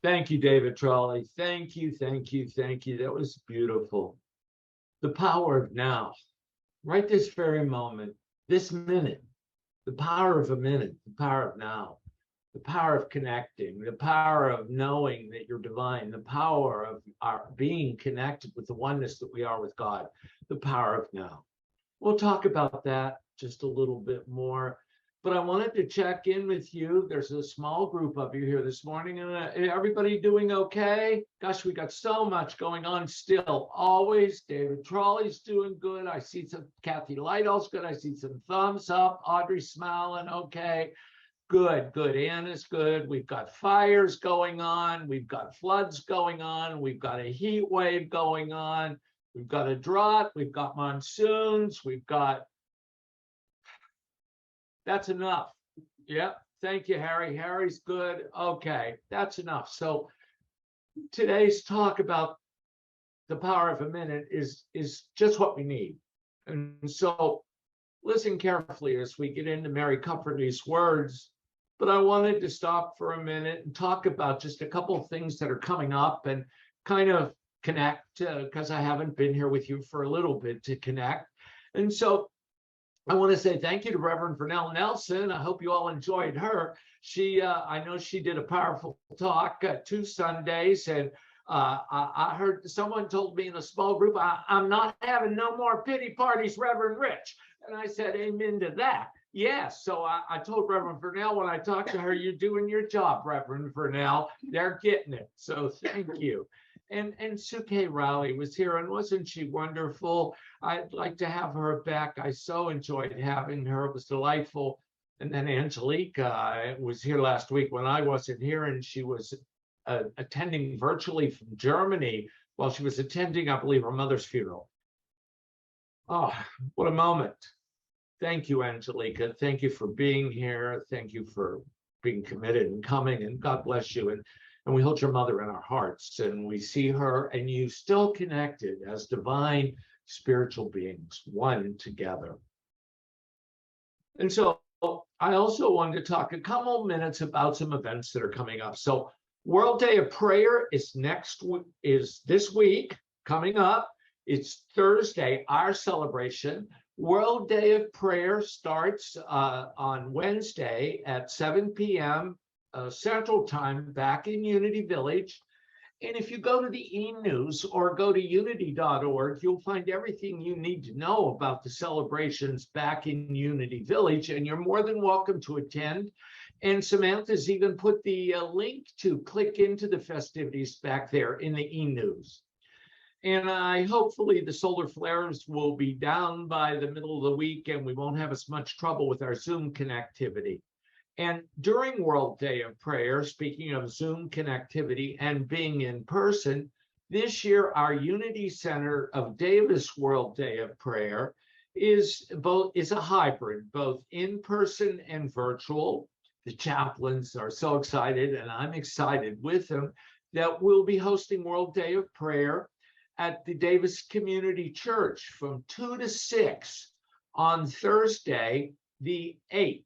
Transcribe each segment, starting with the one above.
Thank you, David Trolley. Thank you, thank you, thank you. That was beautiful. The power of now, right this very moment, this minute, the power of a minute, the power of now, the power of connecting, the power of knowing that you're divine, the power of our being connected with the oneness that we are with God, the power of now. We'll talk about that just a little bit more. But I wanted to check in with you. There's a small group of you here this morning. And everybody doing okay? Gosh, we got so much going on still. Always. David Trolley's doing good. I see some Kathy Lightall's good. I see some thumbs up. Audrey smiling. Okay. Good, good. Anna's good. We've got fires going on. We've got floods going on. We've got a heat wave going on. We've got a drought. We've got monsoons. We've got... That's enough. Yep. Thank you, Harry. Harry's good. Okay, that's enough. So today's talk about the power of a minute is just what we need. And so listen carefully as we get into Mary Kupferle's words. But I wanted to stop for a minute and talk about just a couple of things that are coming up and kind of connect, because I haven't been here with you for a little bit to connect. And so I want to say thank you to Reverend Vernell Nelson. I hope you all enjoyed her. I know she did a powerful talk 2 Sundays, and I heard someone told me in a small group, I'm not having no more pity parties, Reverend Rich. And I said, amen to that. Yes. So I told Reverend Vernell when I talked to her, you're doing your job, Reverend Vernell. They're getting it. So thank you. And Suke Rowley was here, and wasn't she wonderful? I'd like to have her back. I so enjoyed having her. It was delightful. And then Angelica was here last week when I wasn't here, and she was attending virtually from Germany while she was attending, I believe, her mother's funeral. Oh, what a moment. Thank you, Angelica. Thank you for being here. Thank you for being committed and coming, and God bless you. And we hold your mother in our hearts, and we see her and you still connected as divine spiritual beings, one together. And so I also wanted to talk a couple minutes about some events that are coming up. So World Day of Prayer is this week coming up. It's Thursday, our celebration. World Day of Prayer starts on Wednesday at 7 p.m. Central Time back in Unity Village. And if you go to the e-news or go to unity.org, you'll find everything you need to know about the celebrations back in Unity Village, and you're more than welcome to attend. And Samantha's even put the link to click into the festivities back there in the e-news. And hopefully the solar flares will be down by the middle of the week, and we won't have as much trouble with our Zoom connectivity. And during World Day of Prayer, speaking of Zoom connectivity and being in person, this year our Unity Center of Davis World Day of Prayer is a hybrid, both in person and virtual. The chaplains are so excited, and I'm excited with them, that we'll be hosting World Day of Prayer at the Davis Community Church from 2 to 6 on Thursday, the 8th.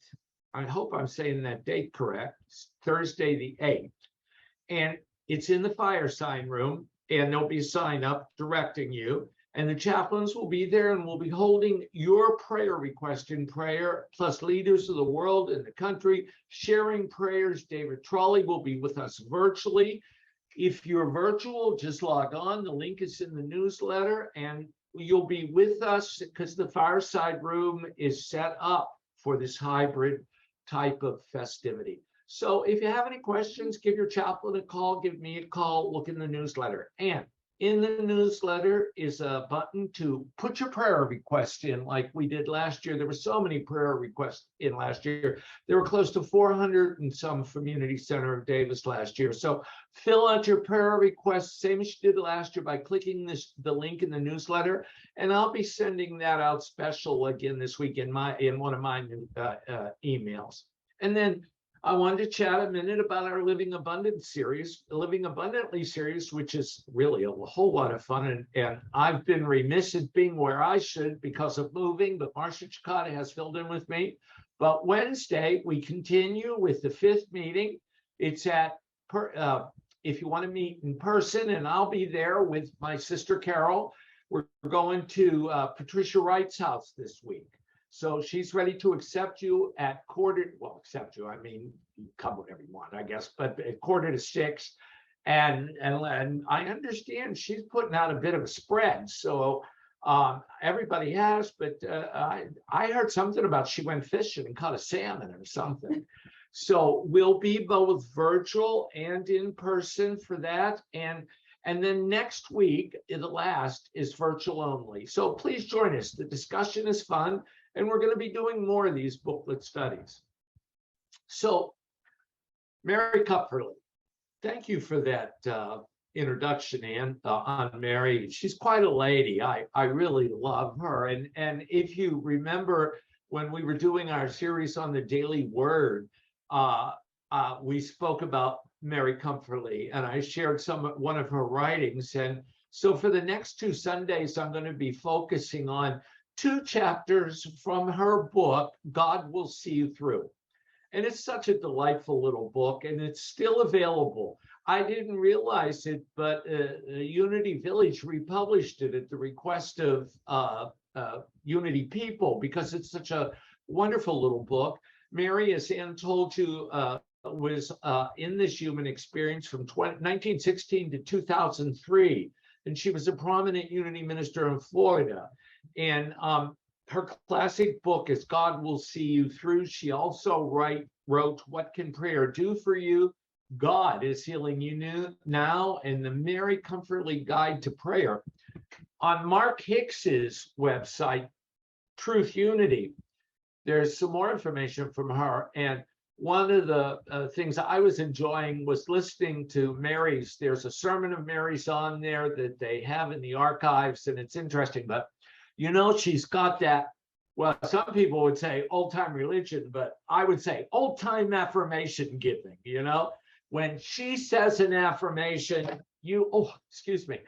I hope I'm saying that date correct. It's Thursday, the 8th. And it's in the fire sign room, and there'll be a sign up directing you. And the chaplains will be there, and we'll be holding your prayer request in prayer, plus leaders of the world and the country sharing prayers. David Trolley will be with us virtually. If you're virtual, just log on. The link is in the newsletter, and you'll be with us because the fireside room is set up for this hybrid type of festivity. So if you have any questions, give your chaplain a call, give me a call, look in the newsletter. And in the newsletter is a button to put your prayer request in, like we did last year. There were so many prayer requests in last year. There were close to 400 and some from Unity Center of Davis last year. So fill out your prayer requests, same as you did last year, by clicking the link in the newsletter. And I'll be sending that out special again this week in one of my emails. And then I wanted to chat a minute about our Living Abundantly series, which is really a whole lot of fun. And I've been remiss at being where I should because of moving, but Marcia Chicata has filled in with me. But Wednesday, we continue with the 5th meeting. It's at if you want to meet in person, and I'll be there with my sister Carol. We're going to Patricia Wright's house this week. So she's ready to accept you at accept you. I mean, you come whenever you want, I guess, but at 5:45. And I understand she's putting out a bit of a spread. So everybody has, but I heard something about she went fishing and caught a salmon or something. So we'll be both virtual and in person for that. And then next week, the last is virtual only. So please join us. The discussion is fun, and we're going to be doing more of these booklet studies. So Mary Kupferle, thank you for that introduction, Ann, on Mary. She's quite a lady. I really love her. And if you remember when we were doing our series on the daily word, we spoke about Mary Kupferle, and I shared one of her writings. And so for the next 2 Sundays, I'm going to be focusing on 2 chapters from her book, God Will See You Through. And it's such a delightful little book, and it's still available. I didn't realize it, but Unity Village republished it at the request of Unity people, because it's such a wonderful little book. Mary, as Ann told you, was in this human experience from 1916 to 2003, and she was a prominent Unity minister in Florida. And her classic book is God Will See You Through. She also wrote What Can Prayer Do for You? God is Healing You Now, and the Mary Kupferle Guide to Prayer. On Mark Hicks's website, Truth Unity, there's some more information from her. And one of the things I was enjoying was listening to Mary's. There's a sermon of Mary's on there that they have in the archives, and it's interesting. But, you know, she's got that, well, some people would say old-time religion, but I would say old-time affirmation giving, you know? When she says an affirmation, excuse me,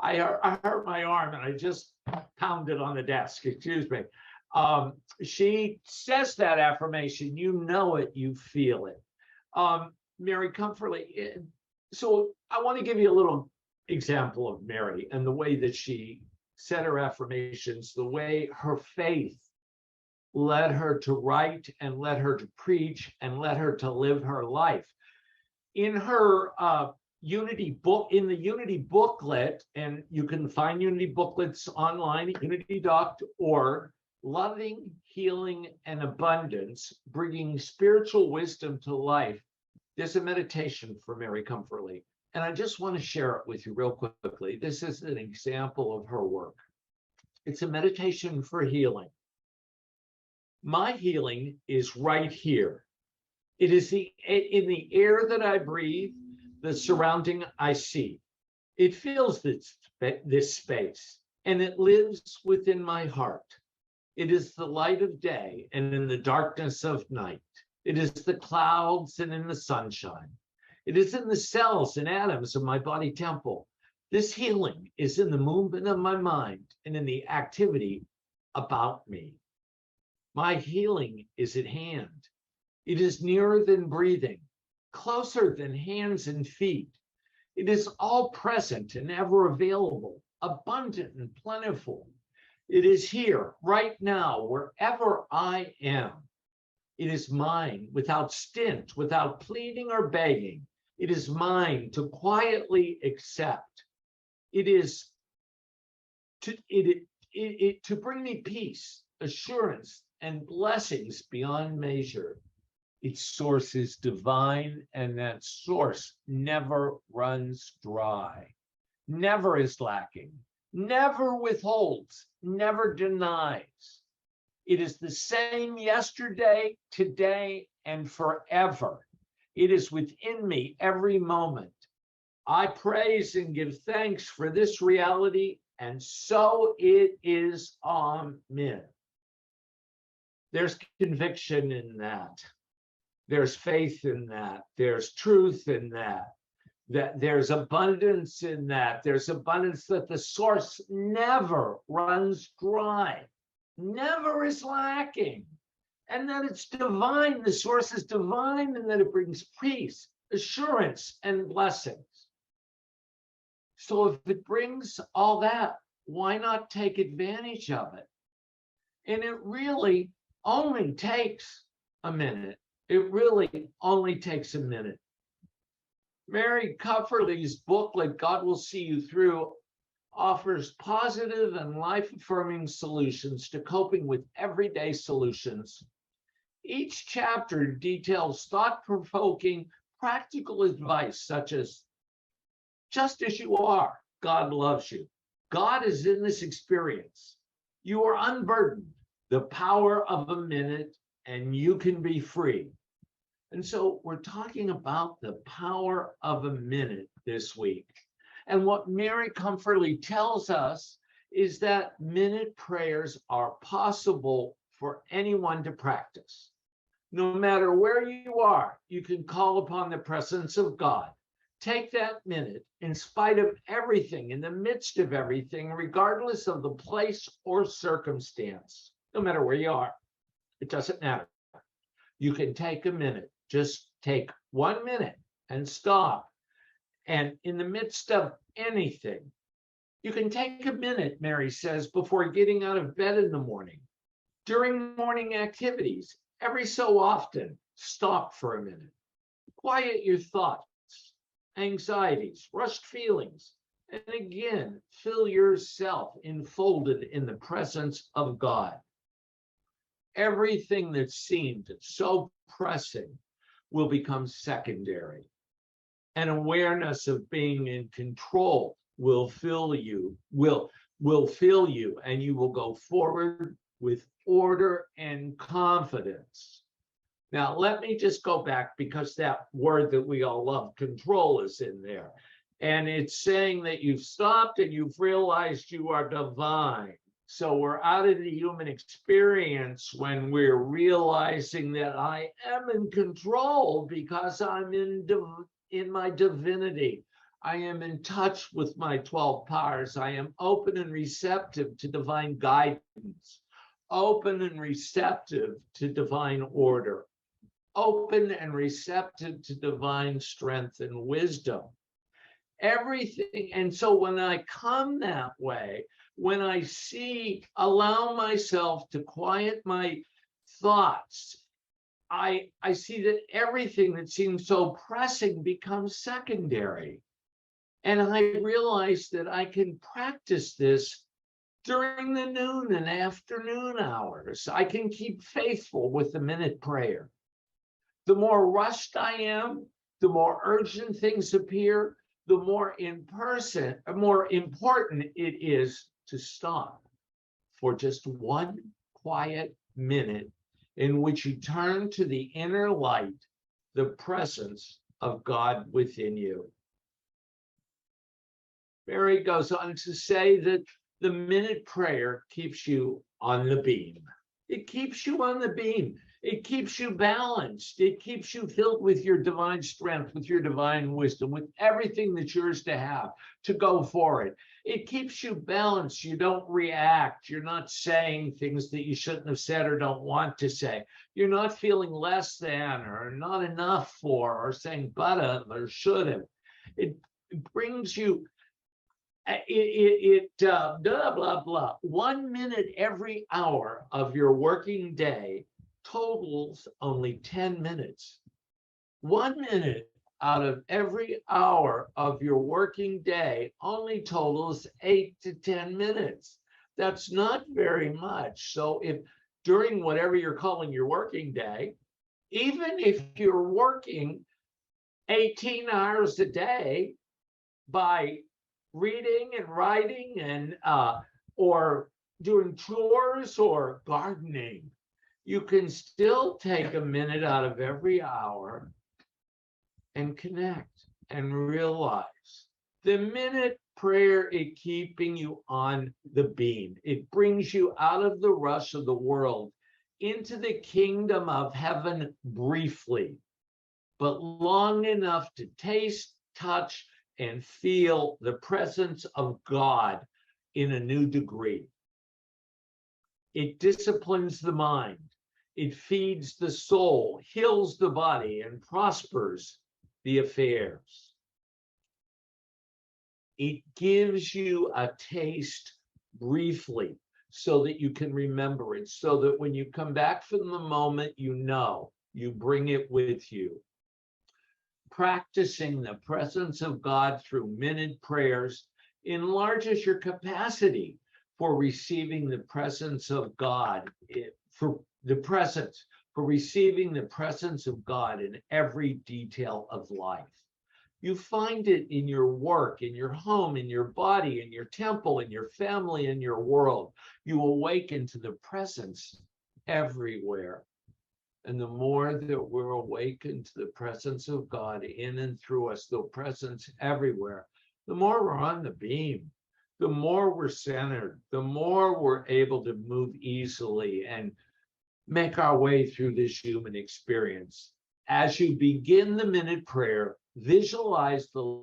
I hurt my arm and I just pounded on the desk, excuse me. She says that affirmation, you know it, you feel it. Mary Kupferle. So I want to give you a little example of Mary and the way that she said her affirmations, the way her faith led her to write and led her to preach and led her to live her life. In her Unity book, in the Unity booklet, and you can find Unity booklets online at unity.org, Loving, Healing, and Abundance, Bringing Spiritual Wisdom to Life, there's a meditation for Mary Kupferle. And I just want to share it with you real quickly. This is an example of her work. It's a meditation for healing. My healing is right here. It is in the air that I breathe, the surrounding I see. It fills this space, and it lives within my heart. It is the light of day and in the darkness of night. It is the clouds and in the sunshine. It is in the cells and atoms of my body temple. This healing is in the movement of my mind and in the activity about me. My healing is at hand. It is nearer than breathing, closer than hands and feet. It is all present and ever available, abundant and plentiful. It is here, right now, wherever I am. It is mine without stint, without pleading or begging. It is mine to quietly accept. It is to bring me peace, assurance, and blessings beyond measure. Its source is divine, and that source never runs dry, never is lacking, never withholds, never denies. It is the same yesterday, today, and forever. It is within me every moment. I praise and give thanks for this reality, and so it is. Amen. There's conviction in that. There's faith in that. There's truth in that. That there's abundance in that. There's abundance that the source never runs dry, never is lacking, and that it's divine. The source is divine, and that it brings peace, assurance, and blessings. So if it brings all that, why not take advantage of it? And it really only takes a minute. It really only takes a minute. Mary Kupferle's booklet, God Will See You Through, offers positive and life-affirming solutions to coping with everyday solutions. Each chapter details thought-provoking, practical advice such as, just as you are, God loves you. God is in this experience. You are unburdened. The power of a minute, and you can be free. And so we're talking about the power of a minute this week. And what Mary Kupferle tells us is that minute prayers are possible for anyone to practice. No matter where you are, you can call upon the presence of God. Take that minute, in spite of everything, in the midst of everything, regardless of the place or circumstance, no matter where you are. It doesn't matter. You can take a minute. Just take 1 minute and stop. And in the midst of anything, you can take a minute, Mary says, before getting out of bed in the morning. During morning activities, every so often, stop for a minute. Quiet your thoughts, anxieties, rushed feelings, and again, feel yourself enfolded in the presence of God. Everything that seemed so pressing will become secondary. An awareness of being in control will fill you, and you will go forward with order and confidence. Now, let me just go back, because that word that we all love, control, is in there. And it's saying that you've stopped and you've realized you are divine. So we're out of the human experience when we're realizing that I am in control because I'm in my divinity. I am in touch with my 12 powers. I am open and receptive to divine guidance, open and receptive to divine order, open and receptive to divine strength and wisdom. Everything. And so when I come that way, when I allow myself to quiet my thoughts, I see that everything that seems so pressing becomes secondary. And I realize that I can practice this during the noon and afternoon hours. I can keep faithful with the minute prayer. The more rushed I am, the more urgent things appear, the more important it is to stop for just 1 quiet minute in which you turn to the inner light, the presence of God within you. Mary goes on to say that the minute prayer keeps you on the beam. It keeps you on the beam. It keeps you balanced. It keeps you filled with your divine strength, with your divine wisdom, with everything that's yours to have, to go for it. It keeps you balanced. You don't react. You're not saying things that you shouldn't have said or don't want to say. You're not feeling less than or not enough for, or saying but have or should have. It brings you, blah, blah, blah. 1 minute every hour of your working day totals only 10 minutes. 1 minute out of every hour of your working day only totals 8 to 10 minutes. That's not very much. So if during whatever you're calling your working day, even if you're working 18 hours a day by reading and writing and or doing chores or gardening, you can still take a minute out of every hour and connect and realize the minute prayer is keeping you on the beam. It brings you out of the rush of the world into the kingdom of heaven briefly, but long enough to taste, touch, and feel the presence of God in a new degree. It disciplines the mind. It feeds the soul, heals the body, and prospers the affairs. It gives you a taste briefly so that you can remember it, so that when you come back from the moment, you bring it with you. Practicing the presence of God through minute prayers enlarges your capacity for receiving the presence of God, for receiving the presence of God in every detail of life. You find it in your work, in your home, in your body, in your temple, in your family, in your world. You awaken to the presence everywhere. And the more that we're awakened to the presence of God in and through us, the presence everywhere, the more we're on the beam, the more we're centered, the more we're able to move easily and make our way through this human experience. As you begin the minute prayer, visualize the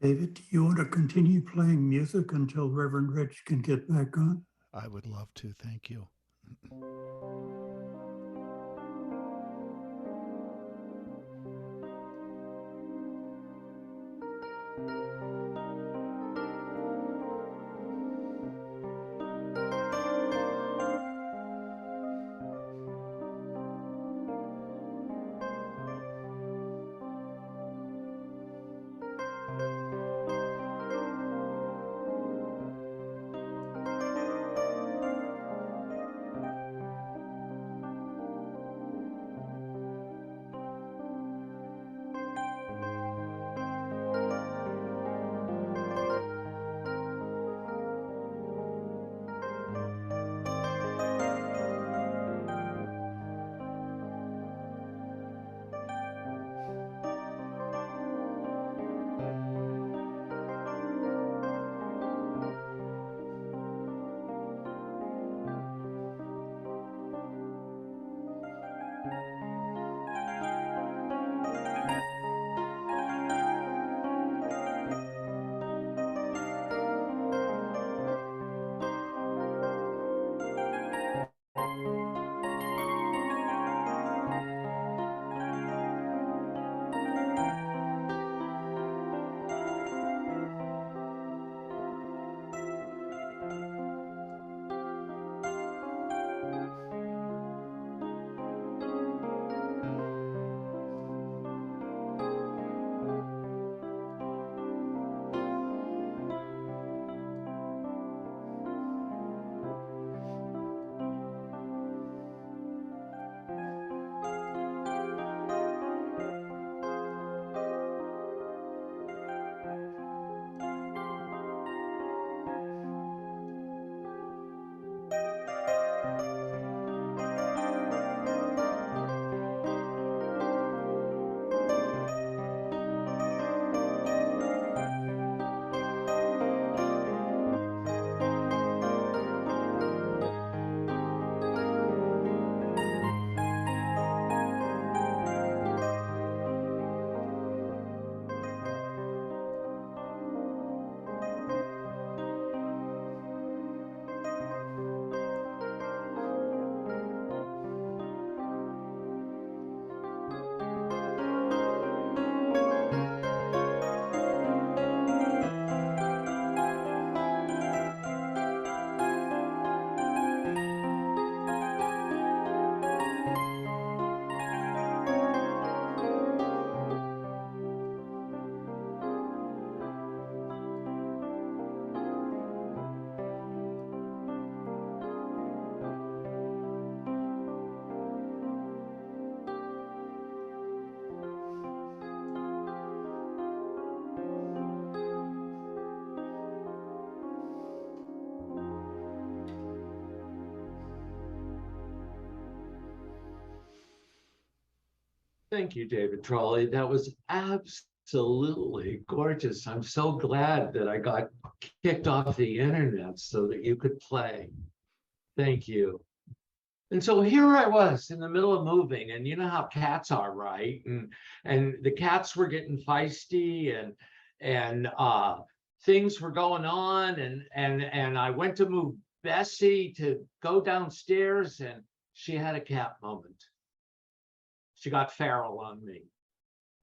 David, do you want to continue playing music until Reverend Rich can get back on? I would love to. Thank you. Thank you, David Trolley. That was absolutely gorgeous. I'm so glad that I got kicked off the internet so that you could play. Thank you. And so here I was in the middle of moving, and you know how cats are, right? And the cats were getting feisty, and things were going on, and I went to move Bessie to go downstairs, and she had a cat moment. She got feral on me.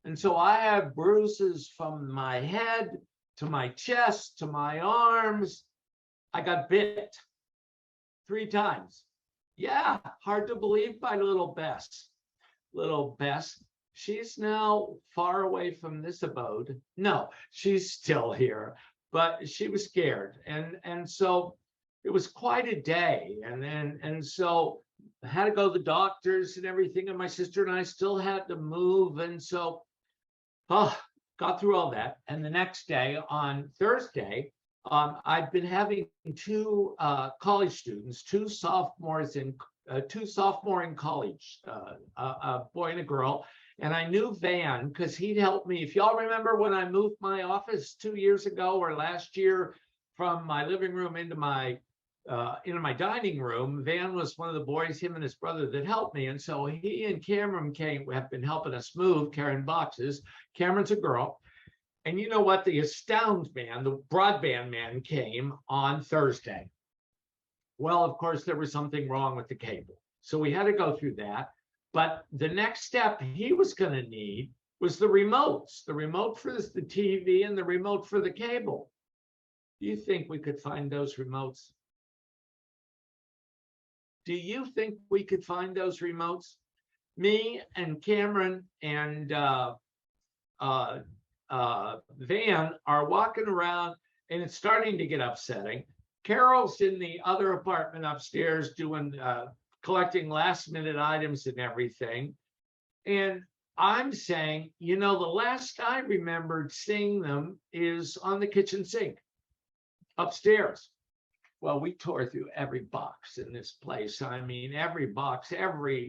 And so I have bruises from my head to my chest to my arms. I got bit 3 times. Yeah, hard to believe by little Bess. Little Bess, she's now far away from this abode. No, she's still here, but she was scared. And so it was quite a day. And so I had to go to the doctors and everything, and my sister and I still had to move. And so got through all that. And the next day, on Thursday, I've been having 2 college students, 2 sophomores in college, a boy and a girl. And I knew Van because he'd helped me. If y'all remember when I moved my office 2 years ago or last year from my living room into my dining room, Van was one of the boys, him and his brother, that helped me. And so he and Cameron have been helping us move, carrying boxes. Cameron's a girl. And you know what? The Astound man, the broadband man, came on Thursday. Well, of course, there was something wrong with the cable. So we had to go through that. But the next step he was going to need was the remotes, the remote for the TV and the remote for the cable. Do you think we could find those remotes? Do you think we could find those remotes? Me and Cameron and Van are walking around, and it's starting to get upsetting. Carol's in the other apartment upstairs doing collecting last minute items and everything. And I'm saying, you know, the last I remembered seeing them is on the kitchen sink upstairs. Well, we tore through every box in this place. I mean, every box,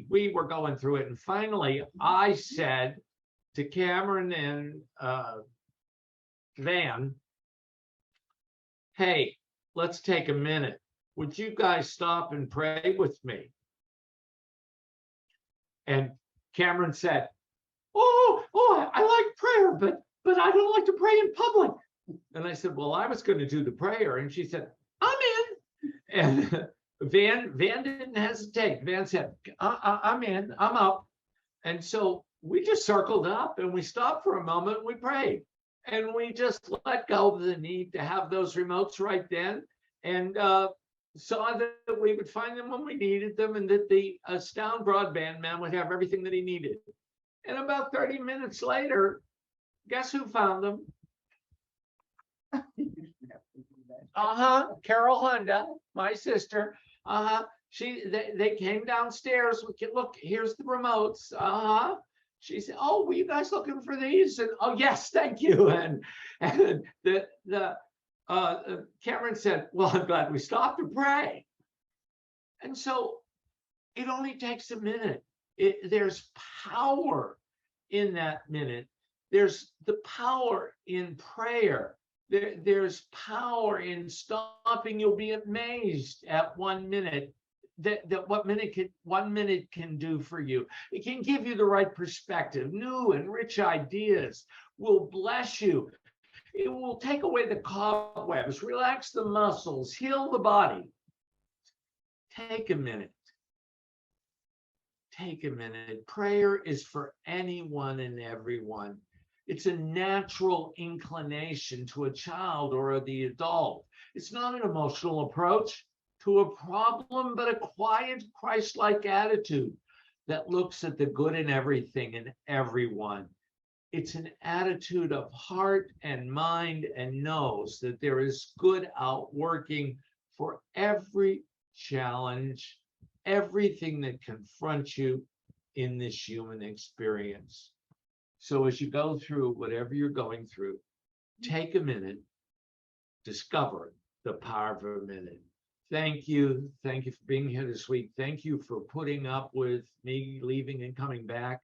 we were going through it. And finally, I said to Cameron and Van, hey, let's take a minute. Would you guys stop and pray with me? And Cameron said, I like prayer, but I don't like to pray in public. And I said, well, I was going to do the prayer. And she said, I'm in. And Van didn't hesitate. Van said, I'm in, I'm up. And so we just circled up and we stopped for a moment and we prayed. And we just let go of the need to have those remotes right then, and saw that we would find them when we needed them, and that the Astound broadband man would have everything that he needed. And about 30 minutes later, guess who found them? Carol Honda, my sister. They came downstairs. Look, here's the remotes. She said, oh, were you guys looking for these? And oh, yes, thank you. And Cameron said, well, I'm glad we stopped to pray. And so it only takes a minute. There's power in that minute. There's the power in prayer. There's power in stopping. You'll be amazed at 1 minute. That what 1 minute can do for you. It can give you the right perspective. New and rich ideas will bless you. It will take away the cobwebs, relax the muscles, heal the body. Take a minute. Take a minute. Prayer is for anyone and everyone. It's a natural inclination to a child or the adult. It's not an emotional approach to a problem, but a quiet, Christ-like attitude that looks at the good in everything and everyone. It's an attitude of heart and mind, and knows that there is good outworking for every challenge, everything that confronts you in this human experience. So as you go through whatever you're going through, take a minute, discover the power of a minute. Thank you. Thank you for being here this week. Thank you for putting up with me leaving and coming back.